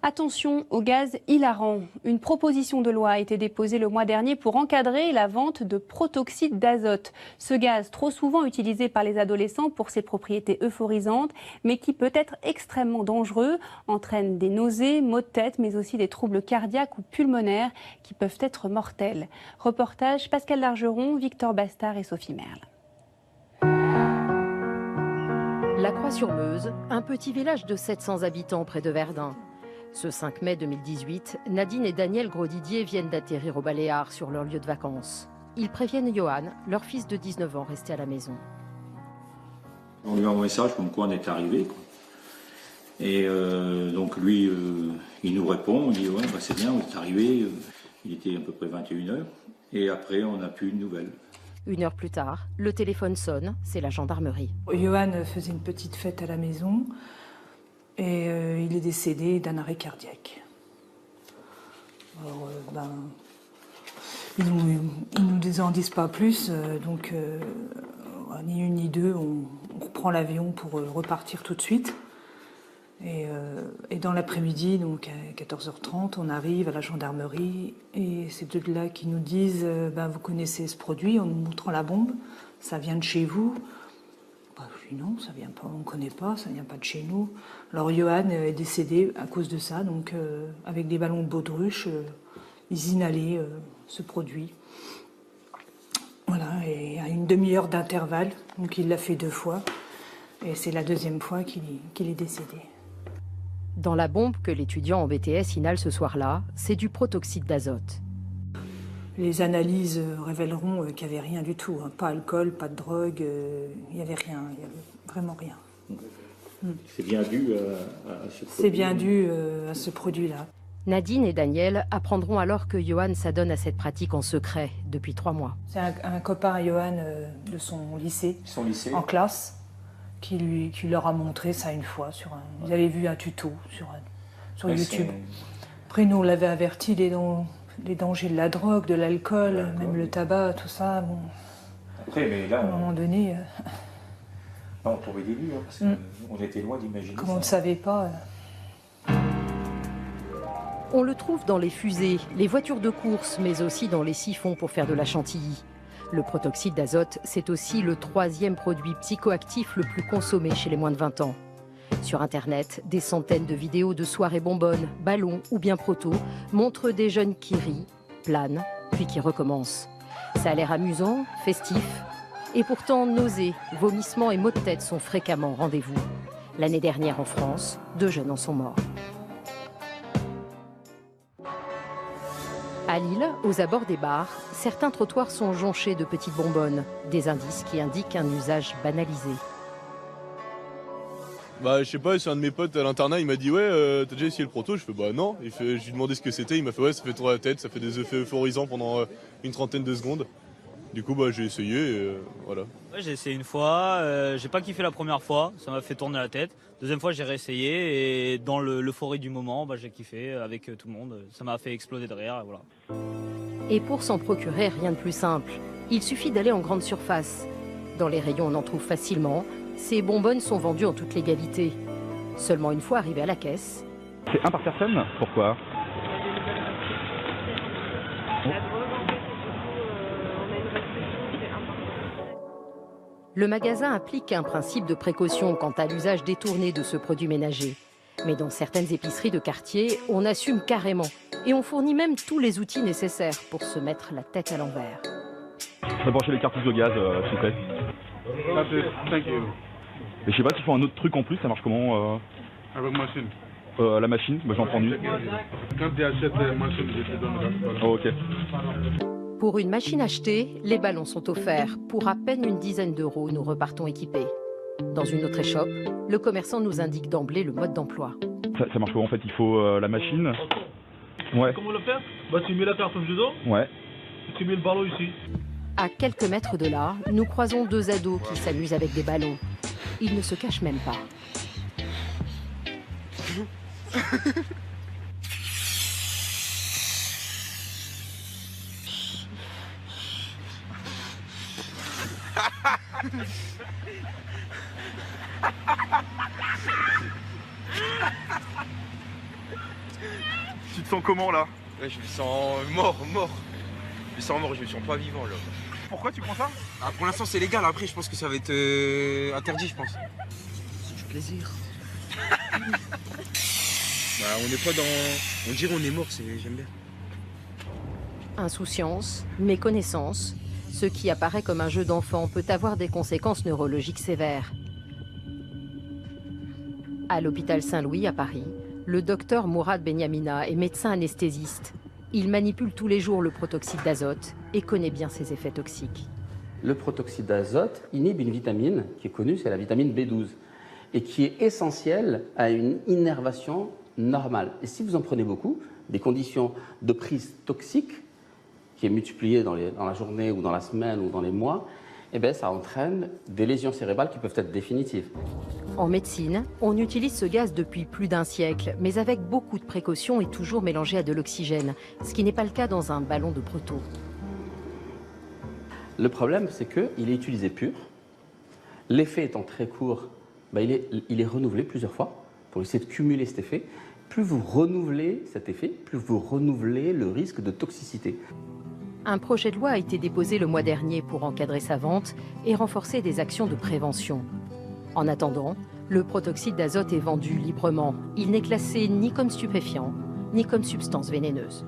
Attention au gaz hilarant. Une proposition de loi a été déposée le mois dernier pour encadrer la vente de protoxyde d'azote. Ce gaz, trop souvent utilisé par les adolescents pour ses propriétés euphorisantes, mais qui peut être extrêmement dangereux, entraîne des nausées, maux de tête, mais aussi des troubles cardiaques ou pulmonaires qui peuvent être mortels. Reportage Pascal Largeron, Victor Bastard et Sophie Merle. La Croix-sur-Meuse, un petit village de 700 habitants près de Verdun. Ce 5 mai 2018, Nadine et Daniel Grosdidier viennent d'atterrir au Baléares sur leur lieu de vacances. Ils préviennent Johan, leur fils de 19 ans, resté à la maison. On lui envoie un message comme quoi on est arrivé, quoi. Et donc lui, il nous répond, on dit ouais, bah c'est bien, on est arrivé. Il était à peu près 21h. Et après, on n'a plus de nouvelles. 1 heure plus tard, le téléphone sonne, c'est la gendarmerie. Johan faisait une petite fête à la maison et il est décédé d'un arrêt cardiaque. Alors, ils ne nous en disent pas plus, donc ni une ni deux, on reprend l'avion pour repartir tout de suite. Et dans l'après-midi, donc à 14h30, on arrive à la gendarmerie et c'est de là qui nous disent vous connaissez ce produit, en nous montrant la bombe, ça vient de chez vous. Je dis non, ça vient pas, on ne connaît pas, ça vient pas de chez nous. Alors Johan est décédé à cause de ça, donc avec des ballons de baudruche, ils inhalaient ce produit. Voilà, et à une demi-heure d'intervalle, donc il l'a fait 2 fois, et c'est la 2e fois qu'il est décédé. Dans la bombe que l'étudiant en BTS inhale ce soir-là, c'est du protoxyde d'azote. Les analyses révéleront qu'il n'y avait rien du tout, hein. Pas alcool, pas de drogue, il n'y avait rien, il n'y avait vraiment rien. C'est bien dû à ce produit. C'est bien dû à ce produit-là. Nadine et Daniel apprendront alors que Johan s'adonne à cette pratique en secret depuis 3 mois. C'est un copain à Johan de son lycée, en classe, qui leur a montré ça une fois. Ils avaient vu un tuto sur YouTube. Après, nous, on l'avait averti les dangers de la drogue, de l'alcool, même le tabac, tout ça. Bon. Après, mais là, à un moment donné... on tombait des nues, hein, parce qu'on était loin d'imaginer ça. Comme on ne savait pas... On le trouve dans les fusées, les voitures de course, mais aussi dans les siphons pour faire de la chantilly. Le protoxyde d'azote, c'est aussi le 3e produit psychoactif le plus consommé chez les moins de 20 ans. Sur Internet, des centaines de vidéos de soirées bonbonnes, ballons ou bien proto montrent des jeunes qui rient, planent, puis qui recommencent. Ça a l'air amusant, festif. Et pourtant, nausées, vomissements et maux de tête sont fréquemment au rendez-vous. L'année dernière en France, 2 jeunes en sont morts. À Lille, aux abords des bars, certains trottoirs sont jonchés de petites bonbonnes, des indices qui indiquent un usage banalisé. Je sais pas, c'est un de mes potes à l'internat, il m'a dit ouais, t'as déjà essayé le proto? Je fais bah non. Je lui ai demandé ce que c'était, il m'a fait ouais, ça fait tourner la tête, ça fait des effets euphorisants pendant une trentaine de secondes. Du coup j'ai essayé et voilà. Ouais, j'ai essayé une fois, j'ai pas kiffé la première fois, ça m'a fait tourner la tête. 2e fois j'ai réessayé et dans l'euphorie du moment, j'ai kiffé avec tout le monde, ça m'a fait exploser de rire, voilà. Et pour s'en procurer, rien de plus simple. Il suffit d'aller en grande surface. Dans les rayons, on en trouve facilement. Ces bonbonnes sont vendues en toute légalité. Seulement une fois arrivé à la caisse... C'est 1 par personne? Pourquoi? Le magasin applique un principe de précaution quant à l'usage détourné de ce produit ménager. Mais dans certaines épiceries de quartier, on assume carrément. Et on fournit même tous les outils nécessaires pour se mettre la tête à l'envers. Je vais brancher les cartouches de gaz, s'il vous plaît. Et je sais pas s'ils font un autre truc en plus, ça marche comment Avec machine. La machine, j'en prends une. Quand tu achètes la machine, je te donne. Oh, ok. Pour une machine achetée, les ballons sont offerts. Pour à peine une dizaine d'euros, nous repartons équipés. Dans une autre échoppe, le commerçant nous indique d'emblée le mode d'emploi. Ça marche comment en fait? Il faut la machine. Ouais. Comment le faire? Tu mets la cartouche dedans. Ouais. Tu mets le ballon ici. À quelques mètres de là, nous croisons 2 ados qui s'amusent avec des ballons. Ils ne se cachent même pas. Tu te sens comment là? Ouais, je me sens mort. Je me sens mort, je me sens pas vivant là. Pourquoi tu prends ça? Ah, pour l'instant c'est légal, après je pense que ça va être interdit je pense. C'est du plaisir. Bah on n'est pas dans... On dirait on est mort, j'aime bien. Insouciance, méconnaissance, ce qui apparaît comme un jeu d'enfant peut avoir des conséquences neurologiques sévères. À l'hôpital Saint-Louis à Paris, le docteur Mourad Benyamina est médecin anesthésiste. Il manipule tous les jours le protoxyde d'azote et connaît bien ses effets toxiques. Le protoxyde d'azote inhibe une vitamine qui est connue, c'est la vitamine B12, et qui est essentielle à une innervation normale. Et si vous en prenez beaucoup, des conditions de prise toxique, qui est multipliée dans la journée ou dans la semaine ou dans les mois, eh bien, ça entraîne des lésions cérébrales qui peuvent être définitives. En médecine, on utilise ce gaz depuis plus d'1 siècle, mais avec beaucoup de précautions et toujours mélangé à de l'oxygène, ce qui n'est pas le cas dans un ballon de proto. Le problème, c'est qu'il est utilisé pur. L'effet étant très court, il est renouvelé plusieurs fois pour essayer de cumuler cet effet. Plus vous renouvelez cet effet, plus vous renouvelez le risque de toxicité. Un projet de loi a été déposé le mois dernier pour encadrer sa vente et renforcer des actions de prévention. En attendant, le protoxyde d'azote est vendu librement. Il n'est classé ni comme stupéfiant, ni comme substance vénéneuse.